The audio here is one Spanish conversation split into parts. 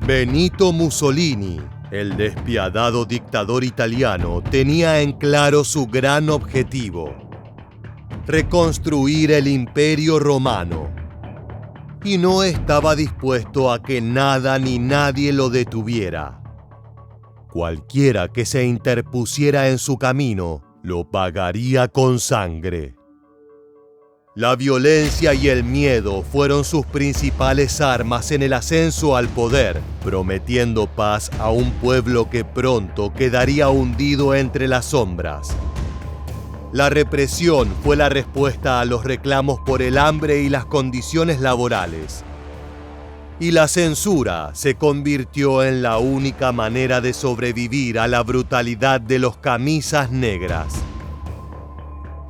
Benito Mussolini, el despiadado dictador italiano, tenía en claro su gran objetivo: reconstruir el Imperio Romano. Y no estaba dispuesto a que nada ni nadie lo detuviera. Cualquiera que se interpusiera en su camino lo pagaría con sangre. La violencia y el miedo fueron sus principales armas en el ascenso al poder, prometiendo paz a un pueblo que pronto quedaría hundido entre las sombras. La represión fue la respuesta a los reclamos por el hambre y las condiciones laborales. Y la censura se convirtió en la única manera de sobrevivir a la brutalidad de los camisas negras.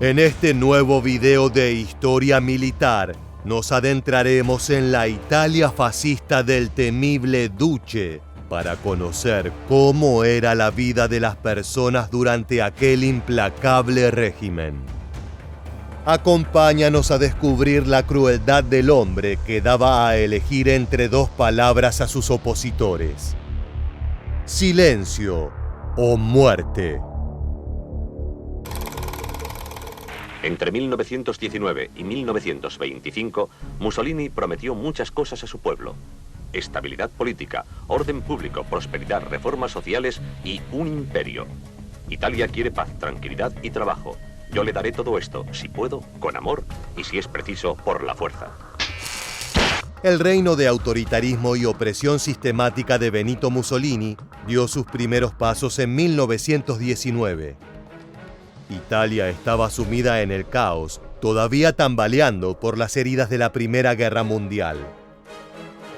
En este nuevo video de historia militar, nos adentraremos en la Italia fascista del temible Duce para conocer cómo era la vida de las personas durante aquel implacable régimen. Acompáñanos a descubrir la crueldad del hombre que daba a elegir entre dos palabras a sus opositores: silencio o muerte. Entre 1919 y 1925, Mussolini prometió muchas cosas a su pueblo: estabilidad política, orden público, prosperidad, reformas sociales y un imperio. Italia quiere paz, tranquilidad y trabajo. Yo le daré todo esto, si puedo, con amor y, si es preciso, por la fuerza. El reino de autoritarismo y opresión sistemática de Benito Mussolini dio sus primeros pasos en 1919. Italia estaba sumida en el caos, todavía tambaleando por las heridas de la Primera Guerra Mundial.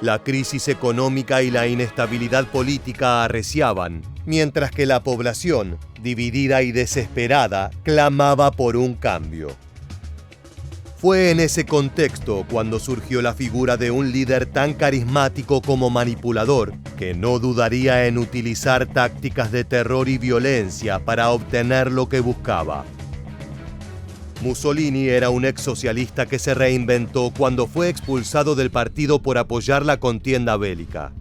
La crisis económica y la inestabilidad política arreciaban, mientras que la población, dividida y desesperada, clamaba por un cambio. Fue en ese contexto cuando surgió la figura de un líder tan carismático como manipulador, que no dudaría en utilizar tácticas de terror y violencia para obtener lo que buscaba. Mussolini era un ex socialista que se reinventó cuando fue expulsado del partido por apoyar la contienda bélica.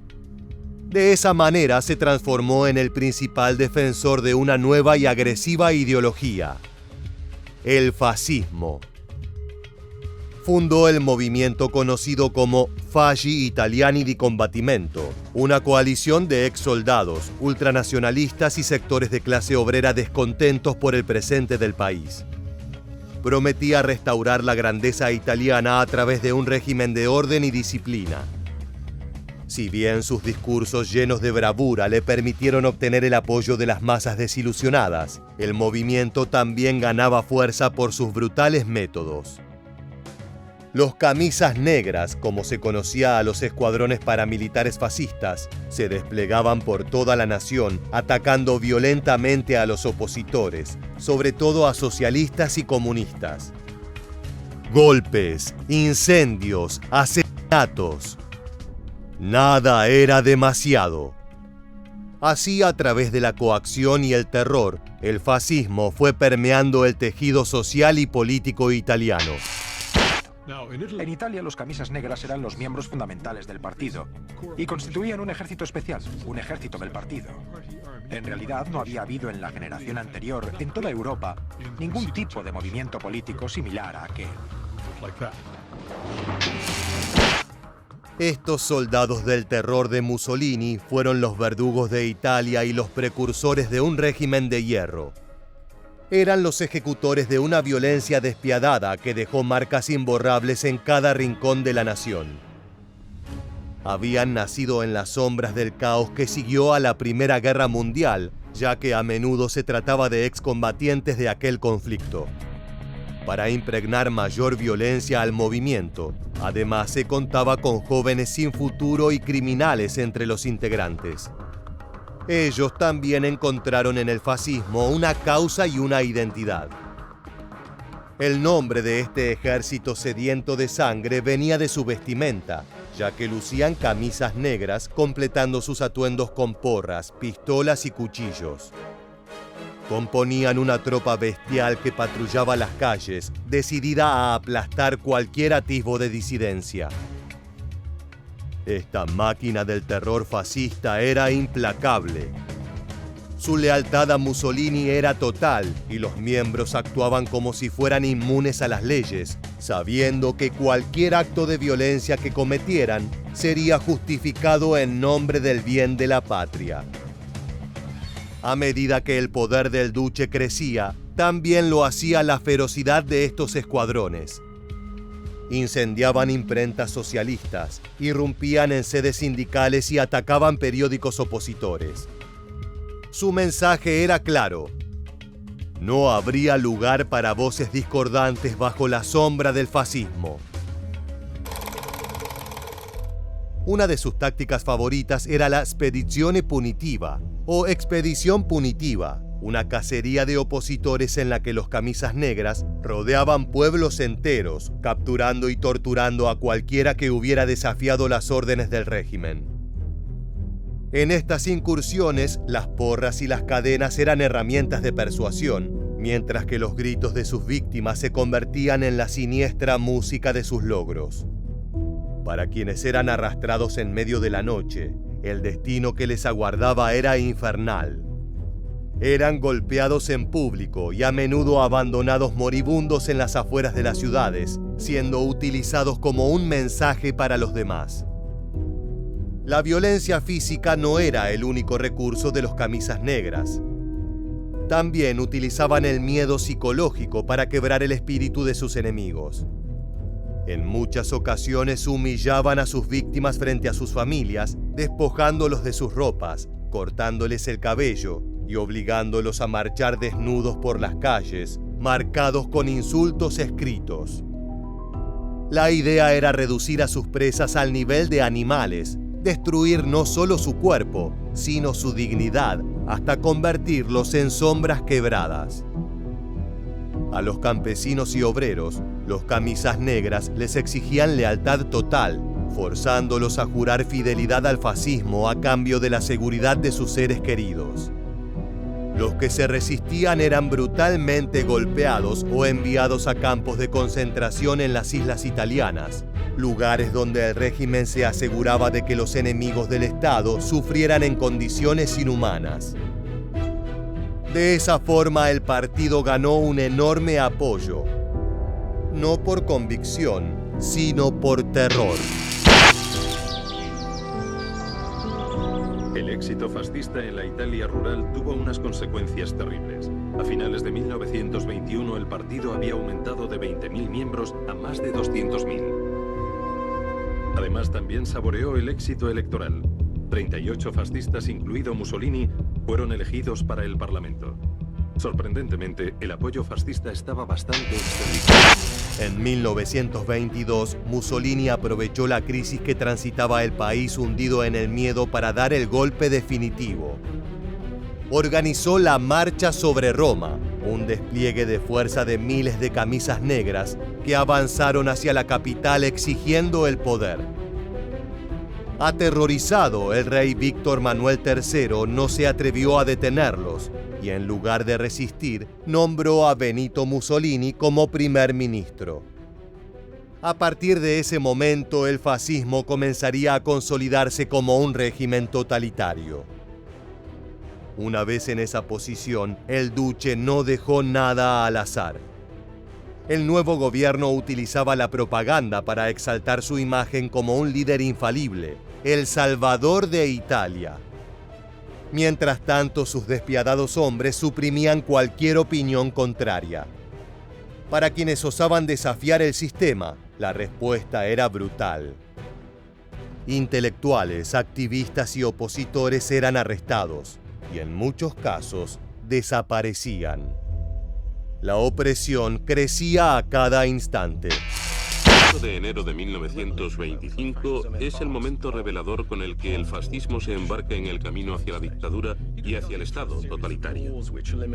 De esa manera se transformó en el principal defensor de una nueva y agresiva ideología: el fascismo. Fundó el movimiento conocido como Fasci Italiani di Combattimento, una coalición de ex soldados, ultranacionalistas y sectores de clase obrera descontentos por el presente del país. Prometía restaurar la grandeza italiana a través de un régimen de orden y disciplina. Si bien sus discursos llenos de bravura le permitieron obtener el apoyo de las masas desilusionadas, el movimiento también ganaba fuerza por sus brutales métodos. Los camisas negras, como se conocía a los escuadrones paramilitares fascistas, se desplegaban por toda la nación, atacando violentamente a los opositores, sobre todo a socialistas y comunistas. Golpes, incendios, asesinatos. Nada era demasiado. Así, a través de la coacción y el terror, el fascismo fue permeando el tejido social y político italiano. En Italia, los camisas negras eran los miembros fundamentales del partido y constituían un ejército especial, un ejército del partido. En realidad, no había habido en la generación anterior, en toda Europa, ningún tipo de movimiento político similar a aquel. Estos soldados del terror de Mussolini fueron los verdugos de Italia y los precursores de un régimen de hierro. Eran los ejecutores de una violencia despiadada que dejó marcas imborrables en cada rincón de la nación. Habían nacido en las sombras del caos que siguió a la Primera Guerra Mundial, ya que a menudo se trataba de excombatientes de aquel conflicto. Para impregnar mayor violencia al movimiento, además se contaba con jóvenes sin futuro y criminales entre los integrantes. Ellos también encontraron en el fascismo una causa y una identidad. El nombre de este ejército sediento de sangre venía de su vestimenta, ya que lucían camisas negras completando sus atuendos con porras, pistolas y cuchillos. Componían una tropa bestial que patrullaba las calles, decidida a aplastar cualquier atisbo de disidencia. Esta máquina del terror fascista era implacable. Su lealtad a Mussolini era total y los miembros actuaban como si fueran inmunes a las leyes, sabiendo que cualquier acto de violencia que cometieran sería justificado en nombre del bien de la patria. A medida que el poder del duce crecía, también lo hacía la ferocidad de estos escuadrones. Incendiaban imprentas socialistas, irrumpían en sedes sindicales y atacaban periódicos opositores. Su mensaje era claro: no habría lugar para voces discordantes bajo la sombra del fascismo. Una de sus tácticas favoritas era la spedizione punitiva o expedición punitiva, una cacería de opositores en la que los camisas negras rodeaban pueblos enteros, capturando y torturando a cualquiera que hubiera desafiado las órdenes del régimen. En estas incursiones, las porras y las cadenas eran herramientas de persuasión, mientras que los gritos de sus víctimas se convertían en la siniestra música de sus logros. Para quienes eran arrastrados en medio de la noche, el destino que les aguardaba era infernal. Eran golpeados en público y a menudo abandonados moribundos en las afueras de las ciudades, siendo utilizados como un mensaje para los demás. La violencia física no era el único recurso de los camisas negras. También utilizaban el miedo psicológico para quebrar el espíritu de sus enemigos. En muchas ocasiones humillaban a sus víctimas frente a sus familias, despojándolos de sus ropas, cortándoles el cabello y obligándolos a marchar desnudos por las calles, marcados con insultos escritos. La idea era reducir a sus presas al nivel de animales, destruir no solo su cuerpo, sino su dignidad, hasta convertirlos en sombras quebradas. A los campesinos y obreros, los camisas negras les exigían lealtad total, forzándolos a jurar fidelidad al fascismo a cambio de la seguridad de sus seres queridos. Los que se resistían eran brutalmente golpeados o enviados a campos de concentración en las islas italianas, lugares donde el régimen se aseguraba de que los enemigos del Estado sufrieran en condiciones inhumanas. De esa forma, el partido ganó un enorme apoyo, no por convicción, sino por terror. El éxito fascista en la Italia rural tuvo unas consecuencias terribles. A finales de 1921 el partido había aumentado de 20.000 miembros a más de 200.000. Además, también saboreó el éxito electoral. 38 fascistas, incluido Mussolini, fueron elegidos para el Parlamento. Sorprendentemente, el apoyo fascista estaba bastante extendido. En 1922, Mussolini aprovechó la crisis que transitaba el país hundido en el miedo para dar el golpe definitivo. Organizó la Marcha sobre Roma, un despliegue de fuerza de miles de camisas negras que avanzaron hacia la capital exigiendo el poder. Aterrorizado, el rey Víctor Manuel III no se atrevió a detenerlos y, en lugar de resistir, nombró a Benito Mussolini como primer ministro. A partir de ese momento, el fascismo comenzaría a consolidarse como un régimen totalitario. Una vez en esa posición, el duce no dejó nada al azar. El nuevo gobierno utilizaba la propaganda para exaltar su imagen como un líder infalible, el salvador de Italia. Mientras tanto, sus despiadados hombres suprimían cualquier opinión contraria. Para quienes osaban desafiar el sistema, la respuesta era brutal. Intelectuales, activistas y opositores eran arrestados y, en muchos casos, desaparecían. La opresión crecía a cada instante. El 8 de enero de 1925 es el momento revelador con el que el fascismo se embarca en el camino hacia la dictadura y hacia el Estado totalitario.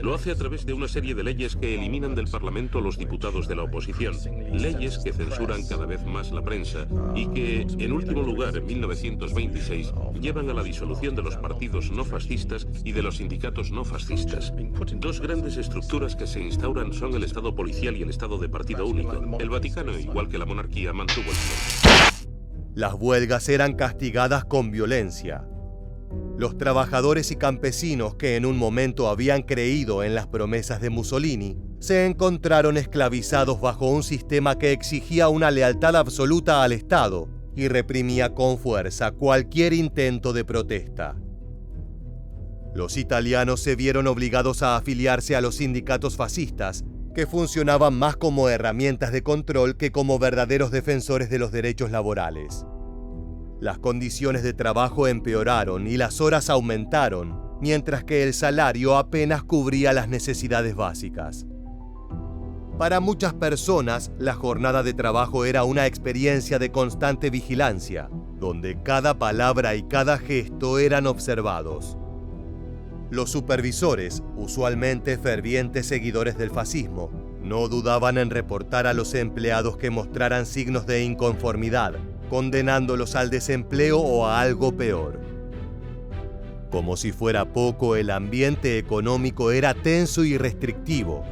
Lo hace a través de una serie de leyes que eliminan del Parlamento a los diputados de la oposición, leyes que censuran cada vez más la prensa y que, en último lugar, en 1926, llevan a la disolución de los partidos no fascistas y de los sindicatos no fascistas. Dos grandes estructuras que se instauran son el Estado policial y el Estado de partido único. El Vaticano, igual que la monarquía, mantuvo el poder. Las huelgas eran castigadas con violencia. Los trabajadores y campesinos que en un momento habían creído en las promesas de Mussolini se encontraron esclavizados bajo un sistema que exigía una lealtad absoluta al Estado y reprimía con fuerza cualquier intento de protesta. Los italianos se vieron obligados a afiliarse a los sindicatos fascistas, que funcionaban más como herramientas de control que como verdaderos defensores de los derechos laborales. Las condiciones de trabajo empeoraron y las horas aumentaron, mientras que el salario apenas cubría las necesidades básicas. Para muchas personas, la jornada de trabajo era una experiencia de constante vigilancia, donde cada palabra y cada gesto eran observados. Los supervisores, usualmente fervientes seguidores del fascismo, no dudaban en reportar a los empleados que mostraran signos de inconformidad, condenándolos al desempleo o a algo peor. Como si fuera poco, el ambiente económico era tenso y restrictivo.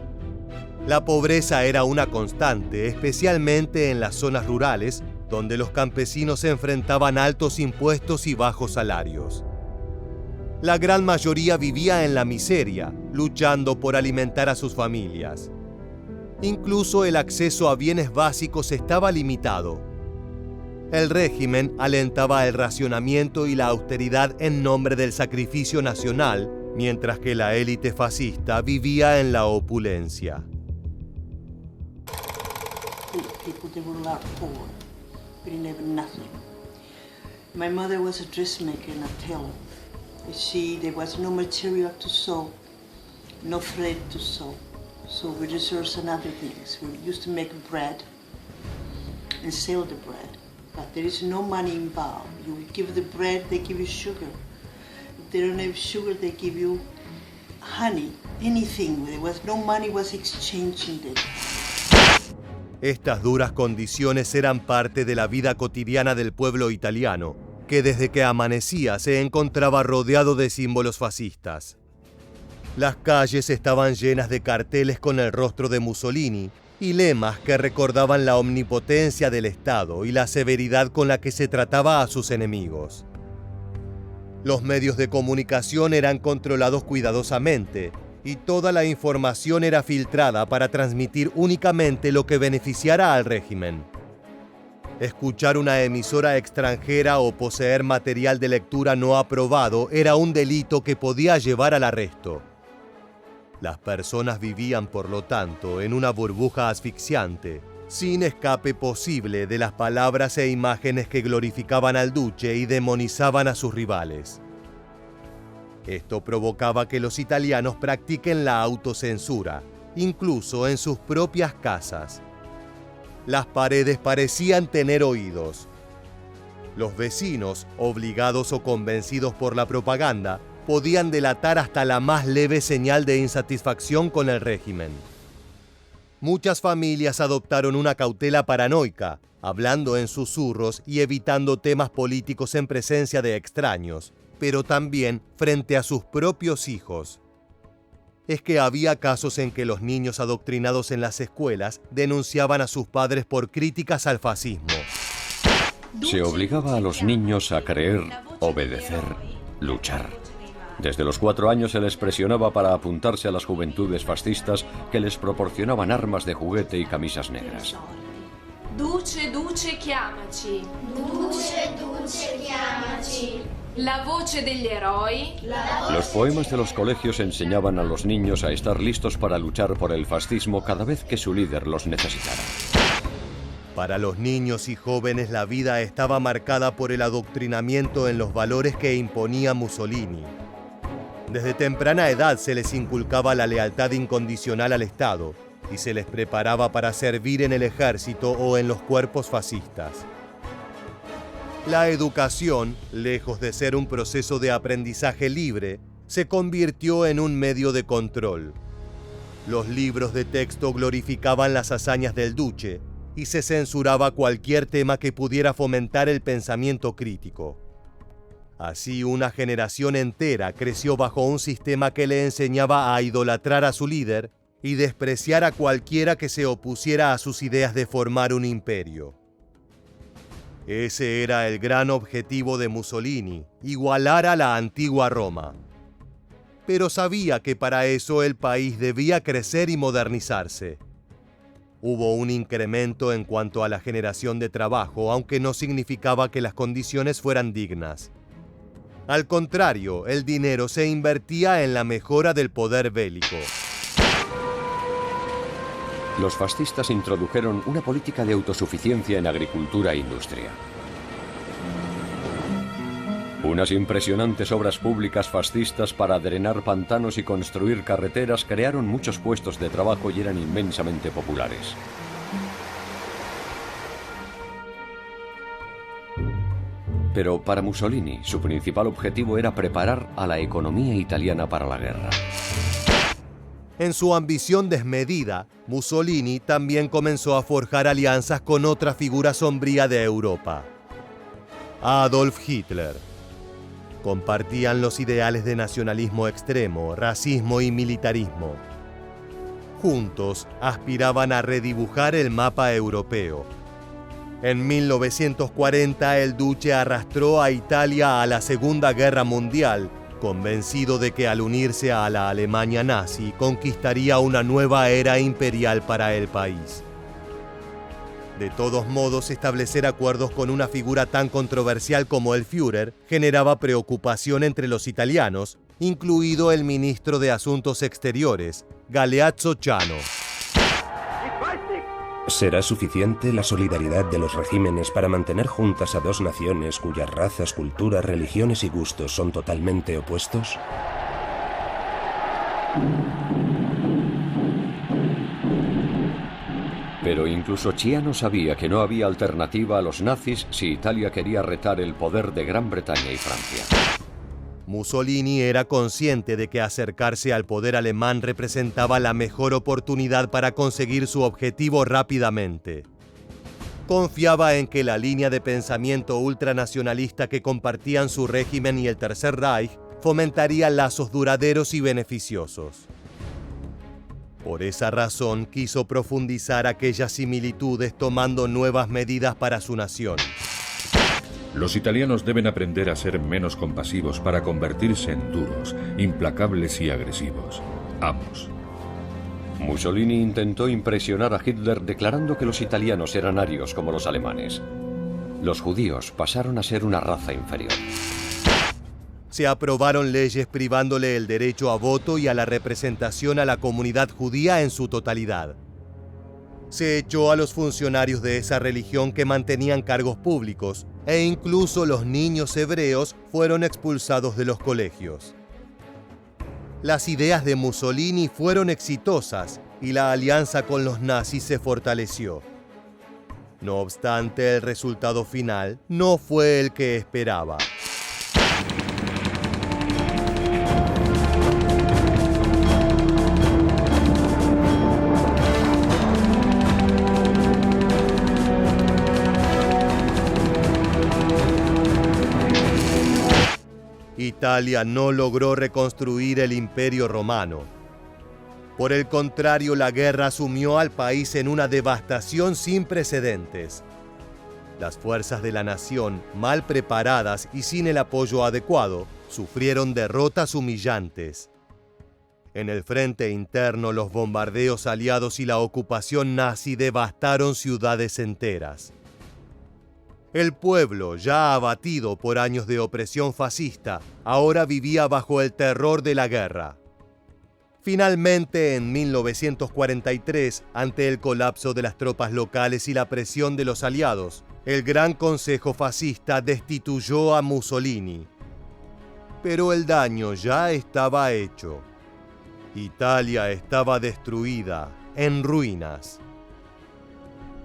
La pobreza era una constante, especialmente en las zonas rurales, donde los campesinos se enfrentaban a altos impuestos y bajos salarios. La gran mayoría vivía en la miseria, luchando por alimentar a sus familias. Incluso el acceso a bienes básicos estaba limitado. El régimen alentaba el racionamiento y la austeridad en nombre del sacrificio nacional, mientras que la élite fascista vivía en la opulencia. My mother was a dressmaker and a tailor. There was no material to sew, no thread to sew. So we resourced on other things. We used to make bread and sell the bread. But there is no money involved. You give the bread, they give you sugar. If they don't have sugar, they give you honey, anything. There was no money was exchanging it. Estas duras condiciones eran parte de la vida cotidiana del pueblo italiano, que desde que amanecía se encontraba rodeado de símbolos fascistas. Las calles estaban llenas de carteles con el rostro de Mussolini y lemas que recordaban la omnipotencia del Estado y la severidad con la que se trataba a sus enemigos. Los medios de comunicación eran controlados cuidadosamente y toda la información era filtrada para transmitir únicamente lo que beneficiara al régimen. Escuchar una emisora extranjera o poseer material de lectura no aprobado era un delito que podía llevar al arresto. Las personas vivían, por lo tanto, en una burbuja asfixiante, sin escape posible de las palabras e imágenes que glorificaban al duce y demonizaban a sus rivales. Esto provocaba que los italianos practiquen la autocensura, incluso en sus propias casas. Las paredes parecían tener oídos. Los vecinos, obligados o convencidos por la propaganda, podían delatar hasta la más leve señal de insatisfacción con el régimen. Muchas familias adoptaron una cautela paranoica, hablando en susurros y evitando temas políticos en presencia de extraños, pero también frente a sus propios hijos. Es que había casos en que los niños adoctrinados en las escuelas denunciaban a sus padres por críticas al fascismo. Se obligaba a los niños a creer, obedecer, luchar. Desde los 4 años se les presionaba para apuntarse a las juventudes fascistas que les proporcionaban armas de juguete y camisas negras. Duce, duce, chiamaci. Duce, duce, chiamaci. La voce degli eroi. Los poemas de los colegios enseñaban a los niños a estar listos para luchar por el fascismo cada vez que su líder los necesitara. Para los niños y jóvenes la vida estaba marcada por el adoctrinamiento en los valores que imponía Mussolini. Desde temprana edad se les inculcaba la lealtad incondicional al Estado y se les preparaba para servir en el ejército o en los cuerpos fascistas. La educación, lejos de ser un proceso de aprendizaje libre, se convirtió en un medio de control. Los libros de texto glorificaban las hazañas del duce y se censuraba cualquier tema que pudiera fomentar el pensamiento crítico. Así, una generación entera creció bajo un sistema que le enseñaba a idolatrar a su líder y despreciar a cualquiera que se opusiera a sus ideas de formar un imperio. Ese era el gran objetivo de Mussolini, igualar a la antigua Roma. Pero sabía que para eso el país debía crecer y modernizarse. Hubo un incremento en cuanto a la generación de trabajo, aunque no significaba que las condiciones fueran dignas. Al contrario, el dinero se invertía en la mejora del poder bélico. Los fascistas introdujeron una política de autosuficiencia en agricultura e industria. Unas impresionantes obras públicas fascistas para drenar pantanos y construir carreteras crearon muchos puestos de trabajo y eran inmensamente populares. Pero para Mussolini, su principal objetivo era preparar a la economía italiana para la guerra. En su ambición desmedida, Mussolini también comenzó a forjar alianzas con otra figura sombría de Europa: Adolf Hitler. Compartían los ideales de nacionalismo extremo, racismo y militarismo. Juntos aspiraban a redibujar el mapa europeo. En 1940 el duce arrastró a Italia a la Segunda Guerra Mundial, convencido de que al unirse a la Alemania nazi conquistaría una nueva era imperial para el país. De todos modos, establecer acuerdos con una figura tan controversial como el Führer generaba preocupación entre los italianos, incluido el ministro de Asuntos Exteriores, Galeazzo Ciano. ¿Será suficiente la solidaridad de los regímenes para mantener juntas a dos naciones cuyas razas, culturas, religiones y gustos son totalmente opuestos? Pero incluso Ciano sabía que no había alternativa a los nazis si Italia quería retar el poder de Gran Bretaña y Francia. Mussolini era consciente de que acercarse al poder alemán representaba la mejor oportunidad para conseguir su objetivo rápidamente. Confiaba en que la línea de pensamiento ultranacionalista que compartían su régimen y el Tercer Reich fomentaría lazos duraderos y beneficiosos. Por esa razón quiso profundizar aquellas similitudes tomando nuevas medidas para su nación. Los italianos deben aprender a ser menos compasivos para convertirse en duros, implacables y agresivos. Amos. Mussolini intentó impresionar a Hitler declarando que los italianos eran arios como los alemanes. Los judíos pasaron a ser una raza inferior. Se aprobaron leyes privándole el derecho a voto y a la representación a la comunidad judía en su totalidad. Se echó a los funcionarios de esa religión que mantenían cargos públicos, e incluso los niños hebreos fueron expulsados de los colegios. Las ideas de Mussolini fueron exitosas y la alianza con los nazis se fortaleció. No obstante, el resultado final no fue el que esperaba. Italia no logró reconstruir el Imperio Romano. Por el contrario, la guerra sumió al país en una devastación sin precedentes. Las fuerzas de la nación, mal preparadas y sin el apoyo adecuado, sufrieron derrotas humillantes. En el frente interno, los bombardeos aliados y la ocupación nazi devastaron ciudades enteras. El pueblo, ya abatido por años de opresión fascista, ahora vivía bajo el terror de la guerra. Finalmente, en 1943, ante el colapso de las tropas locales y la presión de los aliados, el Gran Consejo Fascista destituyó a Mussolini. Pero el daño ya estaba hecho. Italia estaba destruida, en ruinas.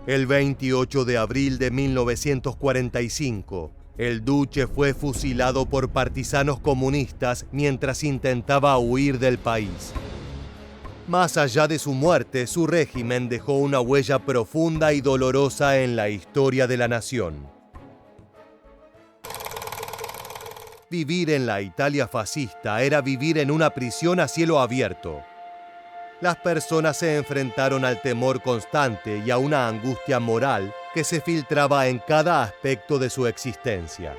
El 28 de abril de 1945, el duce fue fusilado por partisanos comunistas mientras intentaba huir del país. Más allá de su muerte, su régimen dejó una huella profunda y dolorosa en la historia de la nación. Vivir en la Italia fascista era vivir en una prisión a cielo abierto. Las personas se enfrentaron al temor constante y a una angustia moral que se filtraba en cada aspecto de su existencia.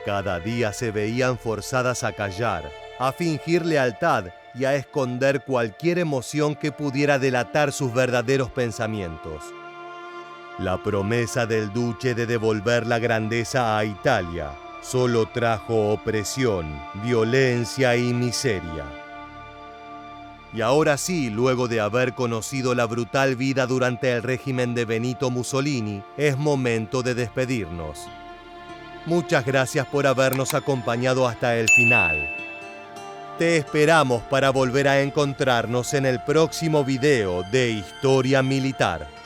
Cada día se veían forzadas a callar, a fingir lealtad y a esconder cualquier emoción que pudiera delatar sus verdaderos pensamientos. La promesa del duque de devolver la grandeza a Italia solo trajo opresión, violencia y miseria. Y ahora sí, luego de haber conocido la brutal vida durante el régimen de Benito Mussolini, es momento de despedirnos. Muchas gracias por habernos acompañado hasta el final. Te esperamos para volver a encontrarnos en el próximo video de Historia Militar.